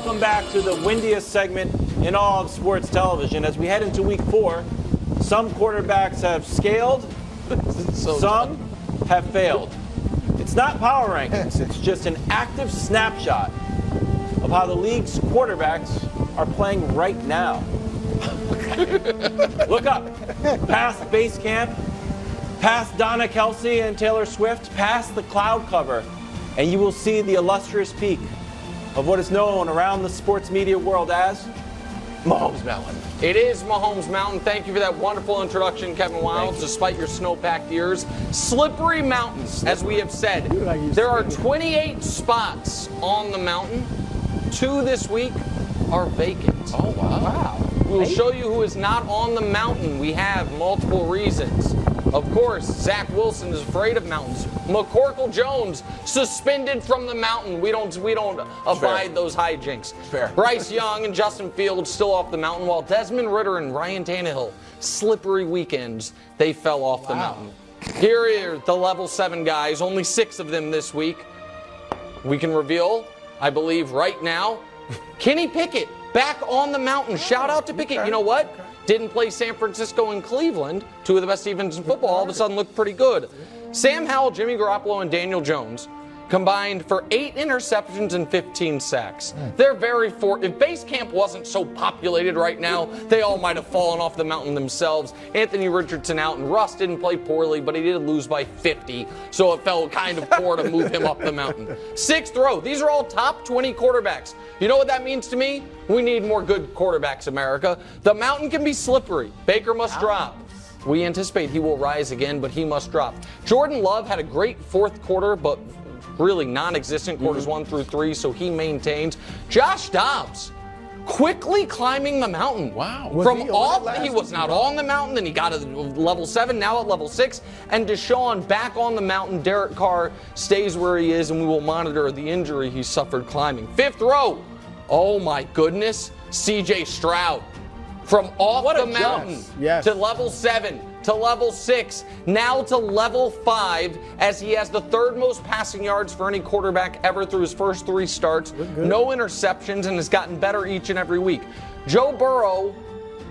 Welcome back to the windiest segment in all of sports television. As we head into week 4, some quarterbacks have scaled, some have failed. It's not power rankings, it's just an active snapshot of how the league's quarterbacks are playing right now. Look up, past base camp, past Donna Kelsey and Taylor Swift, past the cloud cover, and you will see the illustrious peak of what is known around the sports media world as Mahomes Mountain. It is Mahomes Mountain. Thank you for that wonderful introduction, Kevin Wildes, despite your snow-packed ears. Slippery mountains, as we have said. There are 28 spots on the mountain. 2 this week are vacant. Oh, wow. We will show you who is not on the mountain. We have multiple reasons. Of course, Zach Wilson is afraid of mountains. McCorkle Jones suspended from the mountain. We don't abide those hijinks. Fair. Bryce Young and Justin Fields still off the mountain, while Desmond Ridder and Ryan Tannehill, slippery weekends, they fell off the mountain. Here are the level 7 guys, only 6 of them this week. We can reveal, I believe right now, Kenny Pickett back on the mountain. Shout out to Pickett. You know what? Didn't play San Francisco and Cleveland, 2 of the best defenses in football, all of a sudden looked pretty good. Sam Howell, Jimmy Garoppolo, and Daniel Jones combined for 8 interceptions and 15 sacks. They're if base camp wasn't so populated right now, they all might have fallen off the mountain themselves. Anthony Richardson out, and Russ didn't play poorly, but he did lose by 50, so it felt kind of poor to move him up the mountain. 6th row, these are all top 20 quarterbacks. You know what that means to me? We need more good quarterbacks, America. The mountain can be slippery. Baker must drop. We anticipate he will rise again, but he must drop. Jordan Love had a great 4th quarter, but really non-existent quarters 1 through 3, so he maintains. Josh Dobbs quickly climbing the mountain. Wow. He was not on the mountain, then he got to level 7, now at level 6. And Deshaun back on the mountain. Derek Carr stays where he is, and we will monitor the injury he suffered climbing. 5th row. Oh my goodness. CJ Stroud. From off the mountain to level 7, to level 6, now to level 5, as he has the 3rd most passing yards for any quarterback ever through his first 3 starts. No interceptions, and has gotten better each and every week. Joe Burrow,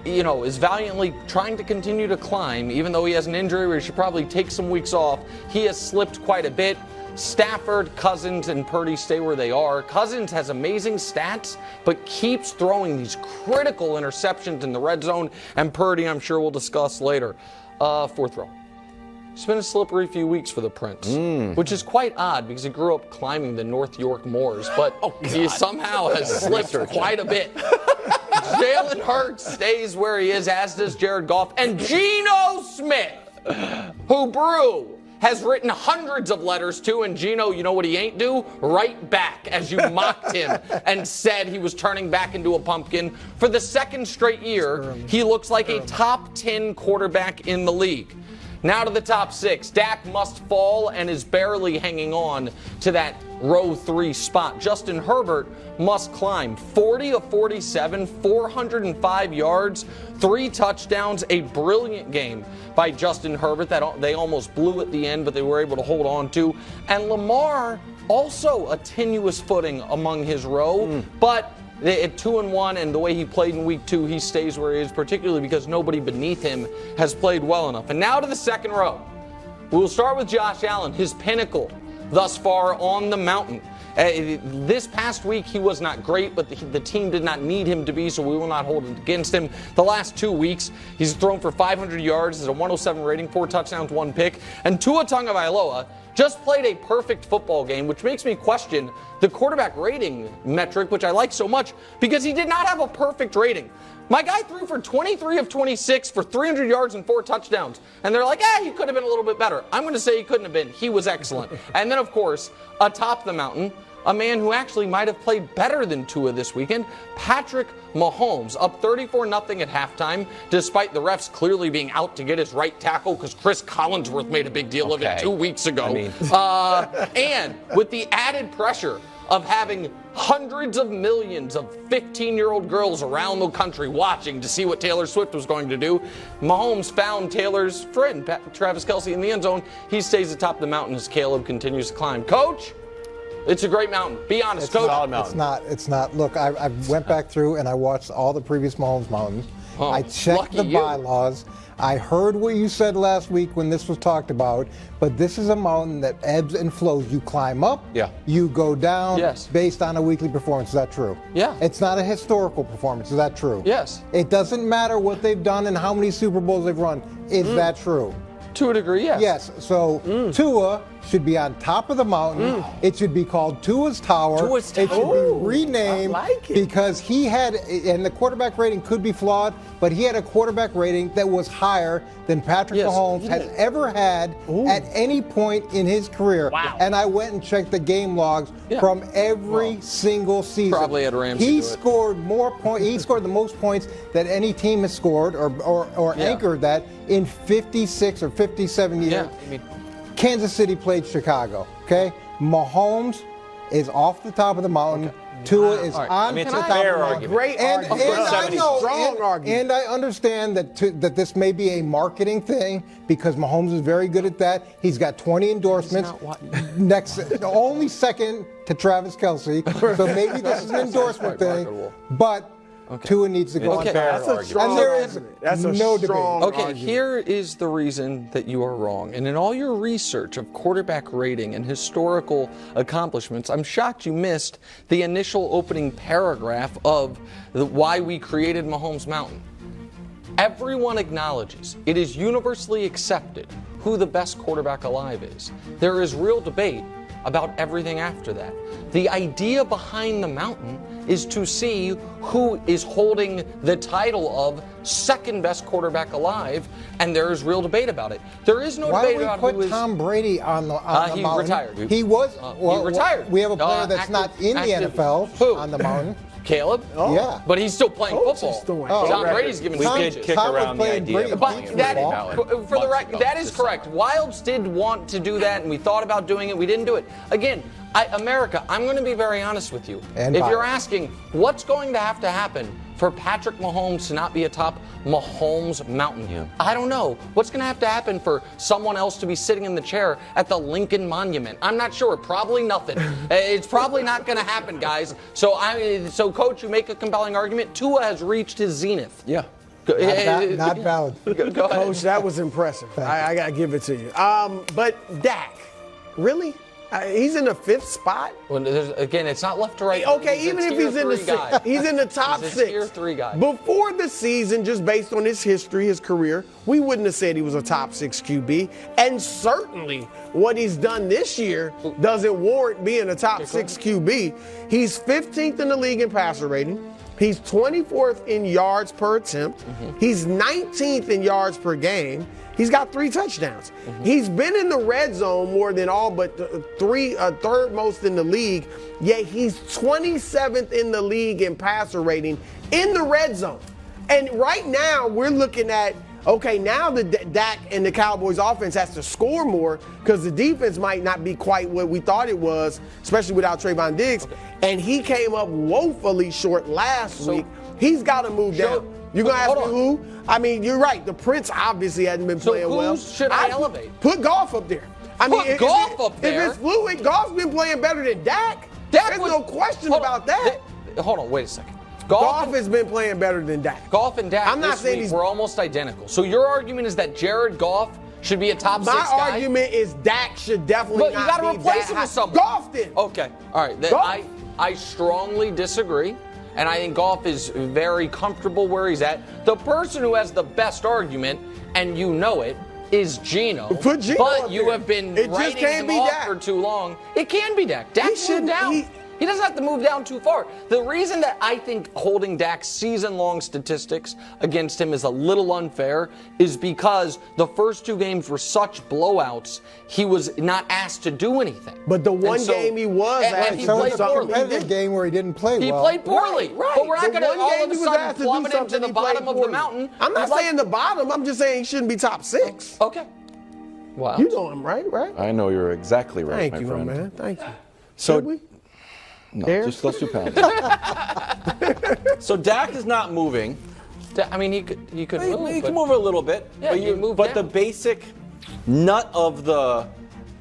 is valiantly trying to continue to climb, even though he has an injury where he should probably take some weeks off. He has slipped quite a bit. Stafford, Cousins, and Purdy stay where they are. Cousins has amazing stats, but keeps throwing these critical interceptions in the red zone. And Purdy, I'm sure we'll discuss later. 4th row. It's been a slippery few weeks for the Prince, which is quite odd because he grew up climbing the North York moors, but he somehow has slipped quite a bit. Jalen Hurts stays where he is, as does Jared Goff. And Geno Smith, who Brew has written hundreds of letters to, and Geno, you know what he ain't do? Write back, as you mocked him and said he was turning back into a pumpkin. For the 2nd straight year, he looks like a top 10 quarterback in the league. Now to the top 6. Dak must fall and is barely hanging on to that row 3 spot. Justin Herbert must climb. 40 of 47, 405 yards, 3 touchdowns, a brilliant game by Justin Herbert that they almost blew at the end, but they were able to hold on to. And Lamar, also a tenuous footing among his row, but at 2-1, and the way he played in week 2, he stays where he is, particularly because nobody beneath him has played well enough. And now to the 2nd row. We'll start with Josh Allen, his pinnacle thus far on the mountain. This past week, he was not great, but the team did not need him to be, so we will not hold it against him. The last 2 weeks, he's thrown for 500 yards, has a 107 rating, 4 touchdowns, 1 pick. And Tua Tagovailoa just played a perfect football game, which makes me question the quarterback rating metric, which I like so much, because he did not have a perfect rating. My guy threw for 23 of 26 for 300 yards and 4 touchdowns. And they're like, he could have been a little bit better. I'm going to say he couldn't have been. He was excellent. And then, of course, atop the mountain, a man who actually might have played better than Tua this weekend, Patrick Mahomes, up 34-0 at halftime, despite the refs clearly being out to get his right tackle because Chris Collinsworth made a big deal of it 2 weeks ago. And with the added pressure of having hundreds of millions of 15-year-old girls around the country watching to see what Taylor Swift was going to do, Mahomes found Taylor's friend, Travis Kelce, in the end zone. He stays atop the mountain as Caleb continues to climb. Coach, It's a great mountain. Be honest, It's Coach. Solid mountain. It's not. Look, I went back through and I watched all the previous Mahomes Mountains. Oh, I checked lucky the you. bylaws. I heard what you said last week when this was talked about, but this is a mountain that ebbs and flows. You climb up, Yeah. you go down Yes. based on a weekly performance. Is that true? Yeah. It's not a historical performance. Is that true? Yes. It doesn't matter what they've done and how many Super Bowls they've run. Is that true? To a degree, yes. Yes, so Tua should be on top of the mountain. It should be called Tua's Tower. Tua's It should Tower. be renamed I like it. because he had, and the quarterback rating could be flawed, but he had a quarterback rating that was higher than Patrick Yes. Mahomes has ever had at any point in his career. Wow. And I went and checked the game logs Yeah. from every single season. Probably had Ramsey He do it. scored more points. He scored the most points that any team has scored or Yeah. anchored that in 56 or 57 years. Yeah. I mean, Kansas City played Chicago. Okay, Mahomes is off the top of the mountain. Tua is All right. on I mean, it's the a top of fair the mountain. argument. Great And argument. I know, Strong argument. and I understand that this may be a marketing thing because Mahomes is very good at that. He's got 20 endorsements. Next, only second to Travis Kelce. So maybe this is an endorsement quite thing. marketable. But Tua needs to go Okay. on Fair top. That's a argument. strong And there is argument. That's a no debate. strong Okay, argument. here is the reason that you are wrong. And in all your research of quarterback rating and historical accomplishments, I'm shocked you missed the initial opening paragraph of why we created Mahomes Mountain. Everyone acknowledges, it is universally accepted who the best quarterback alive is. There is real debate about everything after that. The idea behind the mountain is to see who is holding the title of second best quarterback alive, and there is real debate about it. There is no Why debate do we about put who is. Tom Brady on the He mountain? retired. He was. He retired. We have a player that's not in the active- NFL Who? on the mountain. Caleb? Yeah. But he's still playing Coach is football. still in. Tom Oh, Brady's giving We Tom- did speeches. kick Tom was around the playing idea Brady. of But playing that, invalid for the months record, ago, that is this correct. summer. Wildes did want to do that, and we thought about doing it. We didn't do it. Again, America, I'm going to be very honest with you. And if you're biased. asking what's going to happen for Patrick Mahomes to not be atop Mahomes Mountain, I don't know. What's going to happen for someone else to be sitting in the chair at the Lincoln Monument? I'm not sure. Probably nothing. It's probably not going to happen, guys. So, Coach, you make a compelling argument. Tua has reached his zenith. Yeah. Not valid. Go ahead. Coach, that was impressive. I got to give it to you. But Dak, really? He's in the 5th spot? Well, again, it's not left to right. Okay, He's a even if tier he's in the 3 guy. 6th, he's in the top He's a 6. tier 3 guy. Before the season, just based on his history, his career, we wouldn't have said he was a top 6 QB. And certainly what he's done this year doesn't warrant being a top 6 QB. He's 15th in the league in passer rating. He's 24th in yards per attempt. He's 19th in yards per game. He's got 3 touchdowns. He's been in the red zone more than all but third most in the league, yet he's 27th in the league in passer rating in the red zone. And right now we're looking at, okay, now the Dak and the Cowboys offense has to score more because the defense might not be quite what we thought it was, especially without Trayvon Diggs. And he came up woefully short last week. He's got to move down. You're going to ask me who? I mean, you're right. The Prince obviously hasn't been playing well. who should I elevate? Put Goff up there. I mean, Put Goff up there? If it's fluid, Goff's been playing better than Dak. There's no question about that. Hold on, wait a second. Goff has been playing better than Dak. Goff and Dak I'm not this saying week he's- were almost identical. So your argument is that Jared Goff should be a top 6 My guy? argument is Dak should definitely But you not got to be replace that him high. with someone. Goff did. Okay, all right. Goff. I strongly disagree. And I think Goff is very comfortable where he's at. The person who has the best argument, and you know it, is Geno. Put Geno but up you there. have been It just writing can't him be off Dak. for too long. It can be Dak. Dak moved shouldn't- down. He doesn't have to move down too far. The reason that I think holding Dak's season-long statistics against him is a little unfair is because the first 2 games were such blowouts, he was not asked to do anything. But the And one so- game he was and asked he to So played it's a poorly. competitive game where he didn't play He well. played poorly. Right. But we're not The going to one all game of a he was sudden asked to do plummet him to something, the he played bottom of the poorly. mountain. I'm not saying the bottom. I'm just saying he shouldn't be top 6. Okay. Wow. You know him, right? I know you're exactly right, Thank my you, friend. my man. Thank you. So, Should we? no, There? just let's do penalties. So Dak is not moving. I mean, he could move. He but- can move a little bit. Yeah, but he moved but the down. basic nut of the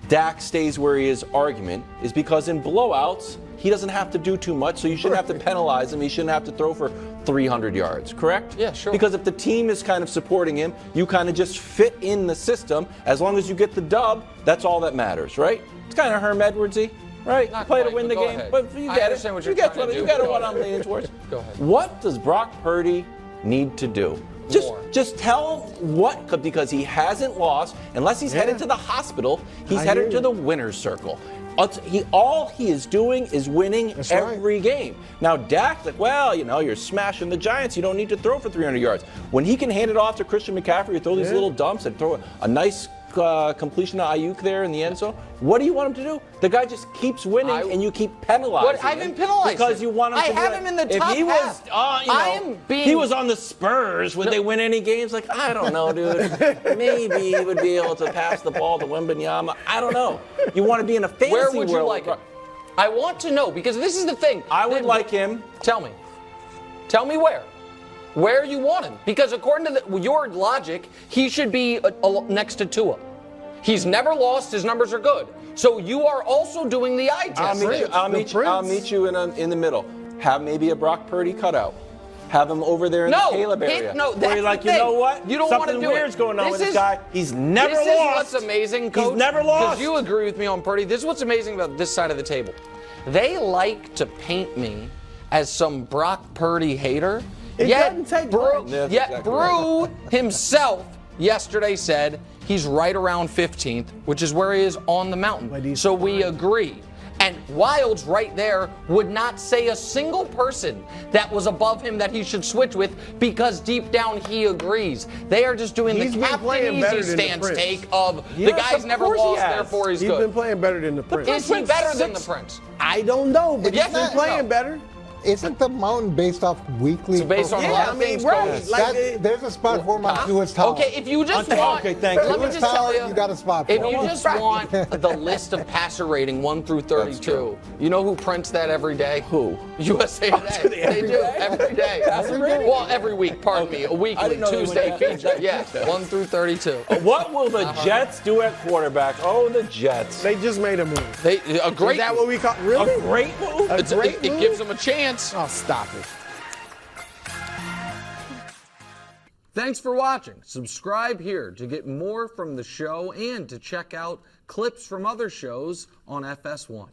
Dak stays where he is argument is because in blowouts, he doesn't have to do too much, so you shouldn't have to penalize him. He shouldn't have to throw for 300 yards, correct? Yeah, sure. Because if the team is kind of supporting him, you kind of just fit in the system. As long as you get the dub, that's all that matters, right? It's kind of Herm Edwardsy, right? Not Play quite, to win but the go game, ahead. but you I get understand it. what You you're get trying to do. you get Go what I'm ahead. leaning towards. Go ahead. What does Brock Purdy need to do? Just tell what, because he hasn't lost, unless he's headed to the hospital, he's headed to the winner's circle. All he is doing is winning every game. Now, Dak's like, well, you're smashing the Giants. You don't need to throw for 300 yards. When he can hand it off to Christian McCaffrey, you throw these little dumps and throw a nice completion to Ayuk there in the end zone. What do you want him to do? The guy just keeps winning, and you keep penalizing But I've him been penalizing because you want him to I have win. him in the If top he was, half. he was on the Spurs. Would they win any games? Like, I don't know, dude. Maybe he would be able to pass the ball to Wembanyama. I don't know. You want to be in a fantasy world. Where would you like him? I want to know, because this is the thing. I would like him. Tell me. Tell me where. Where you want him. Because according to your logic, he should be next to Tua. He's never lost. His numbers are good. So you are also doing the eye test. I'll meet you in the middle. Have maybe a Brock Purdy cutout. Have him over there in the Caleb area. That's you're like, the thing. you know what? You don't want to do Something weird's going on with this is, guy. He's never lost. This is what's amazing, Coach. He's never lost. Because you agree with me on Purdy. This is what's amazing about this side of the table. They like to paint me as some Brock Purdy hater. Doesn't take much. Yet Brew himself yesterday said he's right around 15th, which is where he is on the mountain. So we agree. And Wildes right there would not say a single person that was above him that he should switch with, because deep down he agrees. They are just doing the Captain Easy stance take of the guy's never lost, therefore he's good. He's been playing better than the Prince. Is he better than the Prince? I don't know, but he's been playing better. Isn't the mountain based off weekly? It's based on a lot of things. There's a spot for him on Tua's tower. Okay, if you just want, thank you. let me just tell you, you got a spot for if him. you just want the list of passer rating 1 through 32, you know who prints that every day? Who? USA Today. They do every day. Well, every week. Pardon me. A weekly Tuesday feature. Yes, 1 through 32. What will the Jets do at quarterback? Oh, the Jets. They just made a move. A great. Is that what we call really? A great move. It gives them a chance. Oh, stop it. Thanks for watching. Subscribe here to get more from the show and to check out clips from other shows on FS1.